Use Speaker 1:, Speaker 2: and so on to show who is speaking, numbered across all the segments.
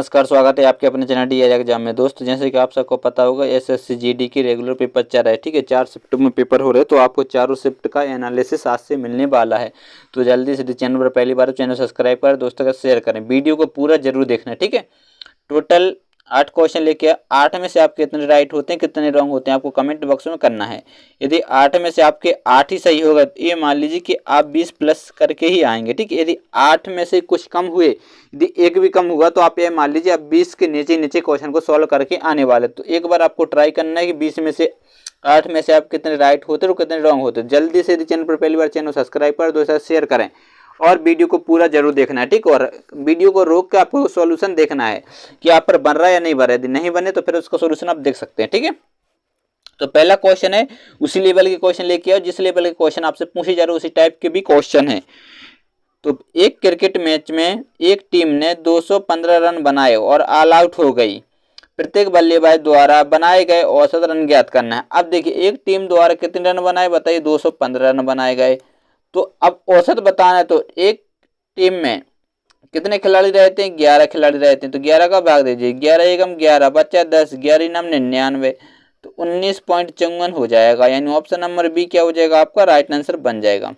Speaker 1: नमस्कार, स्वागत है आपके अपने चैनल डी एग्जाम में। दोस्तों, जैसे कि आप सबको पता होगा एसएससी जीडी की रेगुलर पेपर चल रहा है। ठीक है, 4 शिफ्ट में पेपर हो रहे हैं, तो आपको चारों शिफ्ट का एनालिसिस आज से मिलने वाला है। तो जल्दी से चैनल पर पहली बार चैनल सब्सक्राइब करें, दोस्तों का शेयर करें, वीडियो को पूरा जरूर देखना। ठीक है, टोटल 8 क्वेश्चन लेके 8 में से आपके कितने राइट होते हैं, कितने रॉन्ग होते हैं, आपको कमेंट बॉक्स में करना है। यदि 8 में से आपके 8 ही सही होगा तो ये मान लीजिए कि आप 20 प्लस करके ही आएंगे। ठीक है, यदि 8 में से कुछ कम हुए, यदि एक भी कम हुआ, तो आप ये मान लीजिए आप 20 के नीचे क्वेश्चन को सॉल्व करके आने वाले। तो एक बार आपको ट्राई करना है कि 20 में से 8 में से आप कितने राइट होते और कितने रॉन्ग होते। जल्दी से यदि चैनल पर पहली बार चैनल सब्सक्राइब कर दो, शेयर करें और वीडियो को पूरा जरूर देखना है। ठीक, और वीडियो को रोक के आपको सॉल्यूशन देखना है कि आप पर बन रहा है या नहीं बन रहा है। यदि नहीं बने तो फिर उसका सॉल्यूशन आप देख सकते हैं। ठीक है, तो पहला क्वेश्चन है, उसी लेवल के क्वेश्चन लेके आओ जिस लेवल के क्वेश्चन आपसे पूछे जा रहे उसी टाइप के भी क्वेश्चन है। तो एक क्रिकेट मैच में एक टीम ने 215 रन बनाए और ऑल आउट हो गई। प्रत्येक बल्लेबाज द्वारा बनाए गए औसत रन ज्ञात करना है। अब देखिए, एक टीम द्वारा कितने रन बनाए बताइए, 215 रन बनाए गए। तो अब औसत बताना है, तो एक टीम में कितने खिलाड़ी रहते हैं, 11 खिलाड़ी रहते हैं। तो 11 का भाग दीजिए, 11 एकम 11 बच्चा 10, 11 नम 99, तो 19.54 हो जाएगा। यानी ऑप्शन नंबर बी क्या हो जाएगा, आपका राइट आंसर बन जाएगा।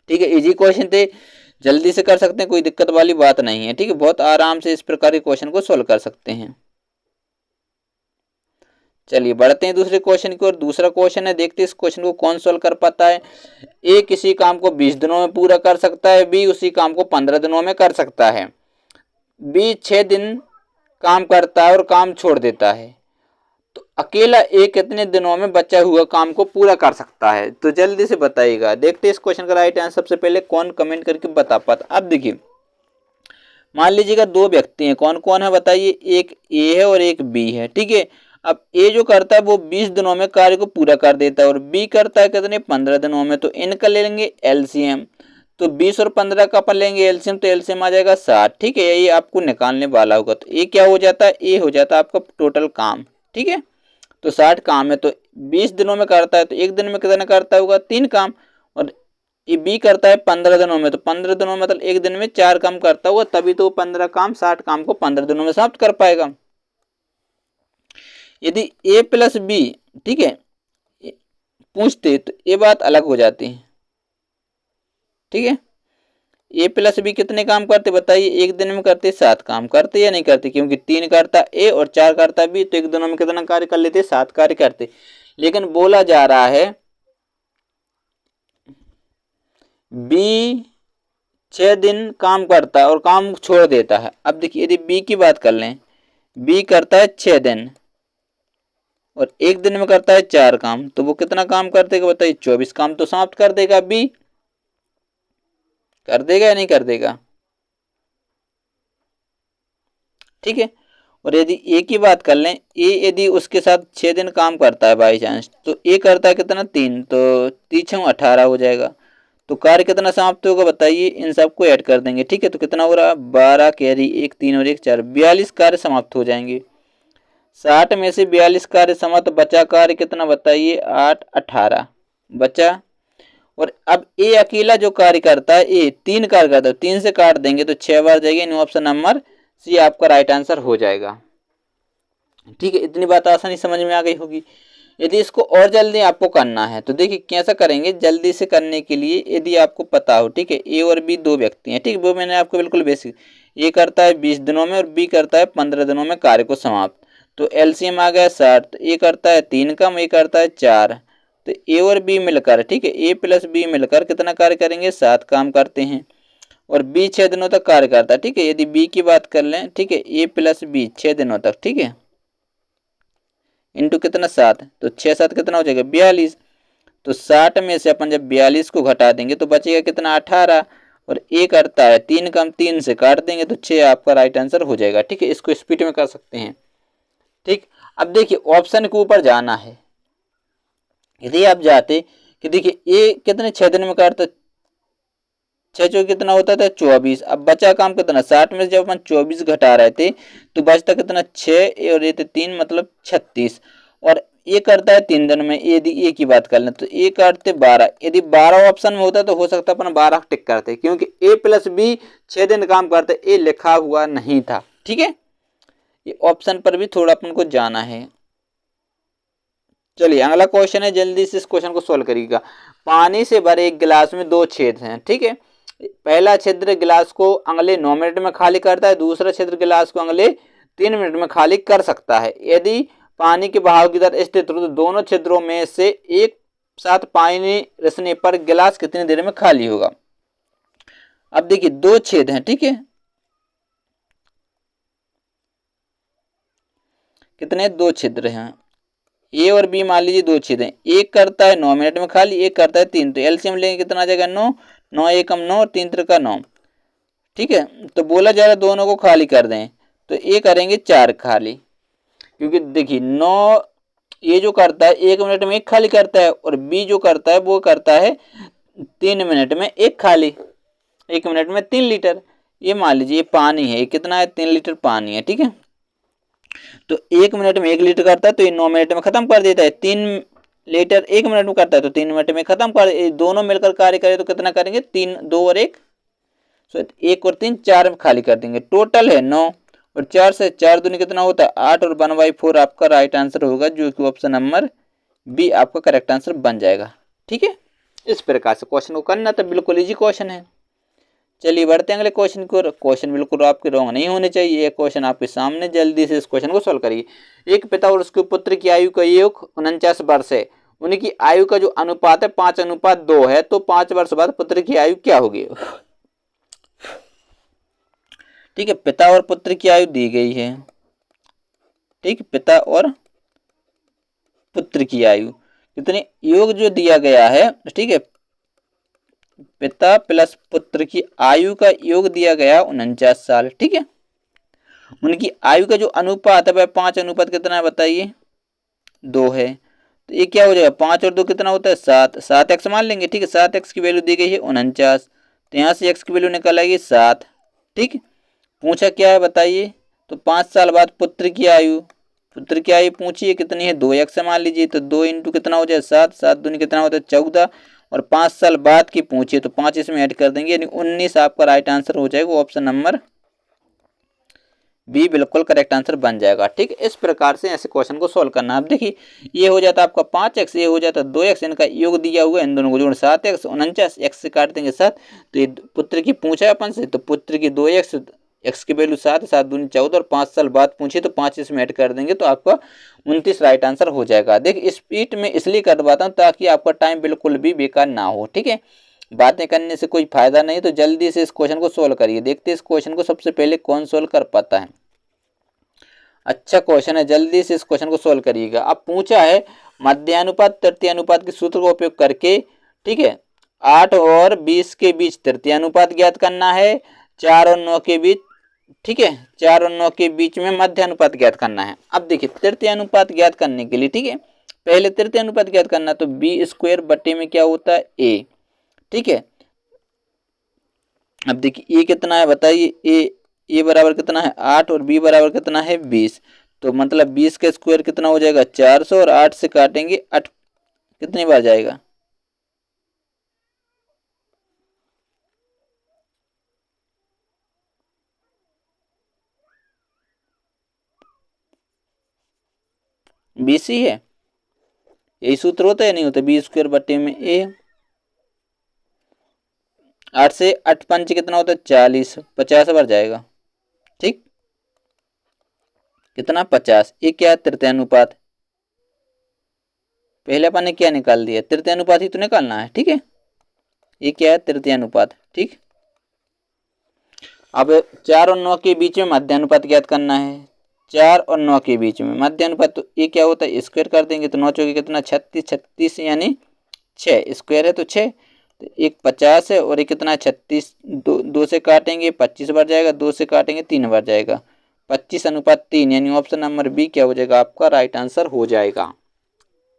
Speaker 1: ठीक है, इजी क्वेश्चन थे, जल्दी से कर सकते हैं, कोई दिक्कत वाली बात नहीं है। ठीक है, बहुत आराम से इस प्रकार के क्वेश्चन को सोल्व कर सकते हैं। चलिए बढ़ते हैं दूसरे क्वेश्चन की ओर। दूसरा क्वेश्चन है, देखते हैं इस क्वेश्चन को कौन सोल्व कर पाता है। ए किसी काम को 20 दिनों में पूरा कर सकता है, बी उसी काम को 15 दिनों में कर सकता है, बी 6 दिन काम करता है और काम छोड़ देता है। तो अकेला ए कितने दिनों में बचा हुआ काम को पूरा कर सकता है। तो जल्दी से बताइएगा। देखते हैं इस क्वेश्चन का राइट आंसर सबसे पहले कौन कमेंट करके बता पाता। अब देखिए, मान लीजिएगा 2 व्यक्ति हैं, कौन कौन है बताइए, एक ए है और एक बी है। ठीक है, अब ए जो करता है वो 20 दिनों में कार्य को पूरा कर देता है और बी करता है कितने, 15 दिनों में। तो इनका ले लेंगे एलसीएम। तो 20 और 15 का अपन लेंगे एलसीएम, तो एलसीएम आ जाएगा 60। ठीक है, ये आपको निकालने वाला होगा। तो ये क्या हो जाता है, ए हो जाता है आपका टोटल काम। ठीक है, तो 60 काम है, तो 20 दिनों में करता है, तो एक दिन में कितना करता होगा, 3 काम। और ये बी करता है 15 दिनों में, तो 15 दिनों में मतलब एक दिन में 4 काम करता हुआ, तभी तो 15 काम 60 काम को 15 दिनों में समाप्त कर पाएगा। यदि ए प्लस बी, ठीक है, पूछते तो ये बात अलग हो जाती है। ठीक है, ए प्लस बी कितने काम करते बताइए, एक दिन में करते 7 काम, करते या नहीं करते, क्योंकि 3 करता ए और 4 करता बी, तो एक दिनों में कितना कार्य कर लेते, 7 कार्य करते। लेकिन बोला जा रहा है बी 6 दिन काम करता है और काम छोड़ देता है। अब देखिए, यदि बी की बात कर लें, बी करता है 6 दिन और एक दिन में करता है 4 काम, तो वो कितना काम कर देगा बताइए, 24 काम तो समाप्त कर देगा। बी कर देगा या नहीं कर देगा। ठीक है, और यदि ए की बात कर लें, ए यदि उसके साथ 6 दिन काम करता है बाई चांस, तो ए करता है कितना, 3, तो 3 18 हो जाएगा। तो कार्य कितना समाप्त होगा बताइए, इन सबको ऐड कर देंगे। ठीक है, तो कितना हो रहा, 12 कैरी 1 3 और 1 4, 42 कार्य समाप्त हो जाएंगे। 60 में से 42 कार्य समाप्त, बचा कार्य कितना बताइए, 8 18 बचा। और अब ए अकेला जो कार्य करता है, ए 3 कार्य करता है, 3 से काट देंगे तो 6 बार जाएगी। ऑप्शन नंबर सी आपका राइट आंसर हो जाएगा। ठीक है, इतनी बात आसानी समझ में आ गई होगी। यदि इसको और जल्दी आपको करना है तो देखिए कैसा करेंगे। जल्दी से करने के लिए यदि आपको पता हो, ठीक है, ए और बी 2 व्यक्ति हैं। ठीक है, वो मैंने आपको बिल्कुल बेसिक, ए करता है 20 दिनों में और बी करता है 15 दिनों में कार्य को समाप्त। तो एलसीएम आ गया 60, तो ए करता है 3 काम, ए करता है 4, तो ए और बी मिलकर, ठीक है, ए प्लस बी मिलकर कितना कार्य करेंगे, 7 काम करते हैं और बी 6 दिनों तक कार्य करता है। ठीक है, यदि बी की बात कर लें, ठीक है, ए प्लस बी 6 दिनों तक, ठीक है, इंटू कितना 7, तो 6 7 कितना हो जाएगा, 42। तो 60 में से अपन जब 42 को घटा देंगे तो बचेगा कितना, 18। और ए करता है 3 काम, 3 से काट देंगे तो 6 आपका राइट आंसर हो जाएगा। ठीक है, इसको स्पीड में कर सकते हैं। ठीक, अब देखिए ऑप्शन के ऊपर जाना है। यदि आप जाते कि देखिए ए कितने 6 दिन में करता, 6 चौक कितना होता था, 24। अब बचा काम कितना, 60 में से जब अपन 24 घटा रहे थे तो बचता कितना, 6 और ये 3 मतलब 36। और ये करता है 3 दिन में। यदि ए की बात कर लें तो ए करते 12। यदि 12 ऑप्शन में होता तो हो सकता अपन 12 टिक करते, क्योंकि ए प्लस बी 6 दिन काम करते, ए लिखा हुआ नहीं था। ठीक है, ये ऑप्शन पर भी थोड़ा अपन को जाना है। चलिए अगला क्वेश्चन है, जल्दी से इस क्वेश्चन को सोल्व करिएगा। पानी से भरे एक गिलास में दो छेद हैं, ठीक है। पहला छिद्र गिलास को अगले 9 मिनट में खाली करता है, दूसरा छिद्र गिलास को अगले 3 मिनट में खाली कर सकता है। यदि पानी के बहाव की दर स्थिर हो तो दोनों छिद्रों में से एक साथ पानी रिसने पर गिलास कितनी देर में खाली होगा। अब देखिए दो छेद हैं, ठीक है, कितने, दो छिद्र हैं, ए और बी मान लीजिए दो छेद हैं। एक करता है 9 मिनट में खाली, एक करता है 3, तो एलसीएम लेंगे कितना आ जाएगा 9, 9 एकम 9, 3 त्रिका 9, ठीक है। तो बोला जा रहा है दोनों को खाली कर दें, तो ए करेंगे 4 खाली, क्योंकि देखिए 9 ये जो करता है 1 मिनट में एक खाली करता है, और बी जो करता है वो करता है 3 मिनट में एक खाली, 1 मिनट में 3 लीटर। ये मान लीजिए ये पानी है, ये कितना है 3 लीटर पानी है, ठीक है। तो 1 मिनट में 1 लीटर करता है, तो ये 9 मिनट में खत्म कर देता है। 3 लीटर 1 मिनट में करता है, तो 3 मिनट में खत्म कर, दोनों मिलकर कार्य करें तो कितना करेंगे 3, 2 और 1, 1 और 3 4 में खाली कर देंगे। टोटल है 9, और 4 से 4 दूनी कितना होता है 8, और 1/4 आपका राइट आंसर होगा, जो कि ऑप्शन नंबर बी आपका करेक्ट आंसर बन जाएगा, ठीक है। इस प्रकार से क्वेश्चन को करना तो बिल्कुल इजी क्वेश्चन है। चलिए बढ़ते हैं अगले क्वेश्चन को। क्वेश्चन बिल्कुल आपके रॉन्ग नहीं होने चाहिए, ये क्वेश्चन आपके सामने, जल्दी से इस क्वेश्चन को सॉल्व करिए। एक पिता और उसके पुत्र की आयु का योग 49 वर्ष है, उनकी आयु का जो अनुपात है 5:2 है, तो 5 वर्ष बाद पुत्र की आयु क्या होगी। ठीक है, पिता और पुत्र की आयु दी गई है, ठीक, पिता और पुत्र की आयु कितनी, योग जो दिया गया है, ठीक है, पिता प्लस पुत्र की आयु का योग दिया गया 49 साल, ठीक है। उनकी आयु का जो अनुपात है वह 5 अनुपात कितना है बताइए 2 है, तो ये क्या हो जाएगा 5 और 2 कितना होता है 7, 7 एक्स मान लेंगे, ठीक है। 7 एक्स की वैल्यू दी गई है 49, तो यहाँ से एक्स की वैल्यू निकल आएगी 7, ठीक। पूछा क्या है बताइए, तो 5 साल बाद पुत्र की आयु, पुत्र की आयु पूछिए कितनी है 2 एक्स मान लीजिए, तो 2 इंटू कितना हो जाए 7, 7 दूनी कितना होता है 14, और 5 साल बाद की पूछिए तो 5 इसमें ऐड कर देंगे, यानी 19 आपका राइट आंसर हो जाएगा, ऑप्शन नंबर बी बिल्कुल करेक्ट आंसर बन जाएगा, ठीक। इस प्रकार से ऐसे क्वेश्चन को सोल्व करना। अब देखिए ये हो जाता है आपका 5x, ये हो जाता है 2x, इनका योग दिया हुआ है, इन दोनों को जोड़ 7x, 49 x से काट देंगे 7, तो ये पुत्र की पूछा है अपन से, तो पुत्र की 2x, x की वैल्यू 7, 7 दूनी 14, और 5 साल बाद पूछिए तो 5 इसमें ऐड कर देंगे, तो आपका 29 राइट आंसर हो जाएगा। देख स्पीड में इसलिए करवाता हूँ ताकि आपका टाइम बिल्कुल भी बेकार ना हो, ठीक है, बातें करने से कोई फायदा नहीं। तो जल्दी से इस क्वेश्चन को सोल्व करिए, देखते हैं इस क्वेश्चन को सबसे पहले कौन सोल्व कर पाता है। अच्छा क्वेश्चन है, जल्दी से इस क्वेश्चन को सोल्व करिएगा। अब पूछा है मध्यानुपात तृतीयानुपात के सूत्र का उपयोग करके, ठीक है, 8 और 20 के बीच तृतीयानुपात ज्ञात करना है, 4 और 9 के बीच, ठीक है, 4 और 9 के बीच में मध्यानुपात ज्ञात करना है। अब देखिए तृतीयानुपात ज्ञात करने के लिए, ठीक है, पहले तृतीयानुपात ज्ञात करना, तो बी स्क्वायर बटे में क्या होता है ए, ठीक है। अब देखिए ए कितना है बताइए, ए बराबर कितना है 8, और बी बराबर कितना है 20, तो मतलब 20 का स्क्वायर कितना हो जाएगा 400, और 8 से काटेंगे 8 कितनी बार जाएगा, बीस ही है, यही सूत्र होता है नहीं होता, बी स्क्वायर बटे में ए, 8 से 8 पंच कितना होता है 40, 50 बार जाएगा, ठीक, कितना 50। ये क्या है तृतीयानुपात, पहले अपन ने क्या निकाल दिया तृतीयानुपात ही तो निकालना है, ठीक है, ये क्या है तृतीयानुपात, ठीक। अब 4 और 9 के बीच में मध्यानुपात ज्ञात करना है, 4 और 9 के बीच में मध्यानुपात, तो ये क्या होता है स्क्वायर कर देंगे, तो 9 चौके कितना 36, 36 यानी 6 स्क्वायर है तो 6, तो एक 50 है, और एक कितना 36, 2 से काटेंगे 25 बार जाएगा, 2 से काटेंगे 3 बार जाएगा, 25:3, यानी ऑप्शन नंबर बी क्या हो जाएगा आपका राइट आंसर हो जाएगा,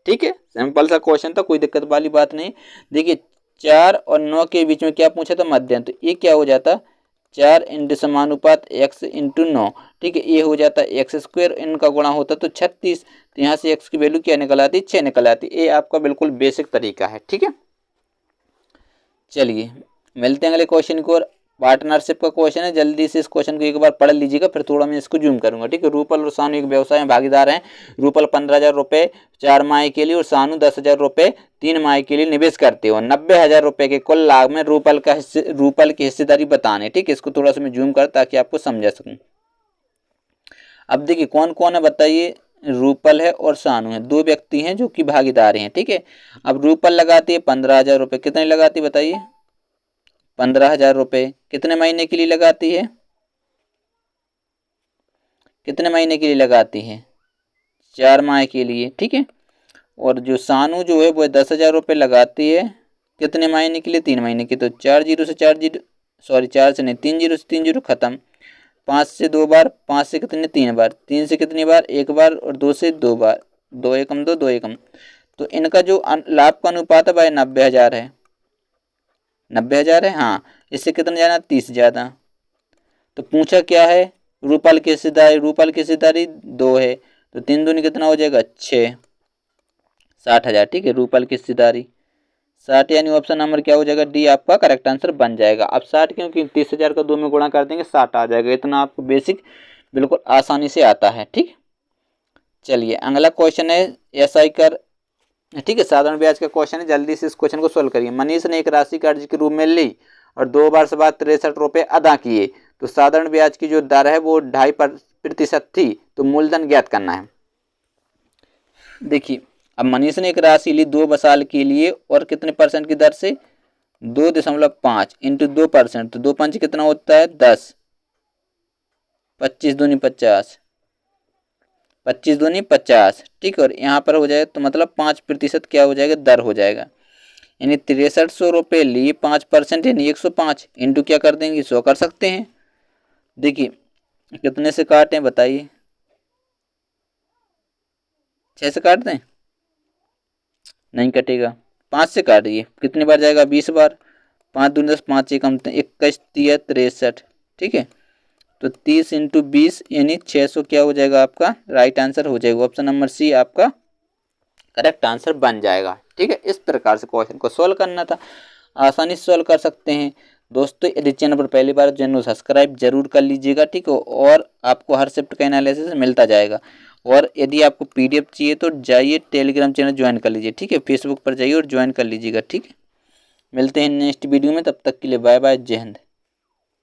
Speaker 1: ठीक है। सिंपल सा क्वेश्चन था, कोई दिक्कत वाली बात नहीं। देखिए 4 और 9 के बीच में क्या पूछा था मध्याह्न, तो ये क्या हो जाता 4 इंटू समानुपात x इंटू 9, ठीक है, ये हो जाता है एक्स स्क्वायर, इनका गुणा होता तो 36, तो यहाँ से x की वैल्यू क्या निकल आती 6 निकल आती। ये आपका बिल्कुल बेसिक तरीका है, ठीक है। चलिए मिलते हैं अगले क्वेश्चन को। पार्टनरशिप का क्वेश्चन है, जल्दी से इस क्वेश्चन को एक बार पढ़ लीजिएगा, फिर थोड़ा मैं इसको जूम करूंगा। ठीक है, रूपल और सानू एक व्यवसाय में भागीदार हैं। रूपल 15,000 रुपये 4 माह के लिए और सानू 10,000 रुपये 3 माह के लिए निवेश करते हो। 90,000 रुपये के कुल लाभ में रूपल की हिस्सेदारी बताने। ठीक है, इसको थोड़ा सा मैं जूम कर ताकि आपको समझा सकूँ। अब देखिए कौन कौन है बताइए, रूपल है और सानू है, दो व्यक्ति हैं जो कि भागीदार हैं। ठीक है, अब रूपल लगाती है 15,000 रुपये, कितने लगाती है बताइए, 15,000 रुपये। कितने महीने के लिए लगाती है, कितने महीने के लिए लगाती है, 4 माह के लिए। ठीक है, और जो सानू जो है वो 10,000 रुपये लगाती है, कितने महीने के लिए, 3 महीने की। तो 4 जीरो से 4 जीरो, सॉरी 4 से नहीं, 3 जीरो से 3 जीरो खत्म। 5 से 2 बार, 5 से कितने 3 बार, 3 से कितनी बार 1 बार, और 2 से 2 बार, 2 एकम 2, 2 एकम। तो इनका जो लाभ का अनुपात है भाई 90,000 है, 90,000 है। हाँ, इससे कितना जाना, 30 ज़्यादा। तो पूछा क्या है, रूपल की हिस्सेदारी, रूपल की हिस्सेदारी 2 है, तो 3 दूनी कितना हो जाएगा 6, 60,000। ठीक है, रूपल की हिस्सेदारी 60, यानी ऑप्शन नंबर क्या हो जाएगा, डी आपका करेक्ट आंसर बन जाएगा। अब 60 क्योंकि 30,000 का 2 में गुणा कर देंगे 60 आ जाएगा। इतना आपको बेसिक बिल्कुल आसानी से आता है। ठीक, चलिए अगला क्वेश्चन है एसआई कर। ठीक है, साधारण ब्याज का क्वेश्चन है, जल्दी से इस क्वेश्चन को सोल्व करिए। मनीष ने एक राशि कर्ज के रूप में ली और 2 वर्ष बाद 63 रुपये अदा किए, तो साधारण ब्याज की जो दर है वो 2.5% थी, तो मूलधन ज्ञात करना है। देखिए अब मनीष ने एक राशि ली 2 साल के लिए और कितने परसेंट की दर से, 2.5 इंटू 2%, तो 2 पंच कितना होता है 10, 25 दूनी 50, 25 दूनी 50। ठीक है, और यहाँ पर हो जाएगा तो मतलब 5% क्या हो जाएगा, दर हो जाएगा। यानी 6300 रुपये लिए 5% यानी 105 इंटू क्या कर देंगे 100 कर सकते हैं। देखिए कितने से काटें बताइए, 6 से काट दें, नहीं कटेगा, 5 से काटिए, कितनी बार जाएगा 20 बार, 5 दूनी 10, 5 एकम 21, 30, 63। ठीक है, तो 30 इंटू 20 यानी 600 क्या हो जाएगा आपका राइट आंसर हो जाएगा। ऑप्शन नंबर सी आपका करेक्ट आंसर बन जाएगा। ठीक है, इस प्रकार से क्वेश्चन को सॉल्व करना था, आसानी से सॉल्व कर सकते हैं। दोस्तों यदि चैनल पर पहली बार चैनल सब्सक्राइब जरूर कर लीजिएगा। ठीक है, और आपको हर शिफ्ट का एनालिसिस मिलता जाएगा। और यदि आपको पीडीएफ चाहिए तो जाइए टेलीग्राम चैनल ज्वाइन कर लीजिए। ठीक है, फेसबुक पर जाइए और ज्वाइन कर लीजिएगा। ठीक है, मिलते हैं नेक्स्ट वीडियो में, तब तक के लिए बाय बाय, जय हिंद।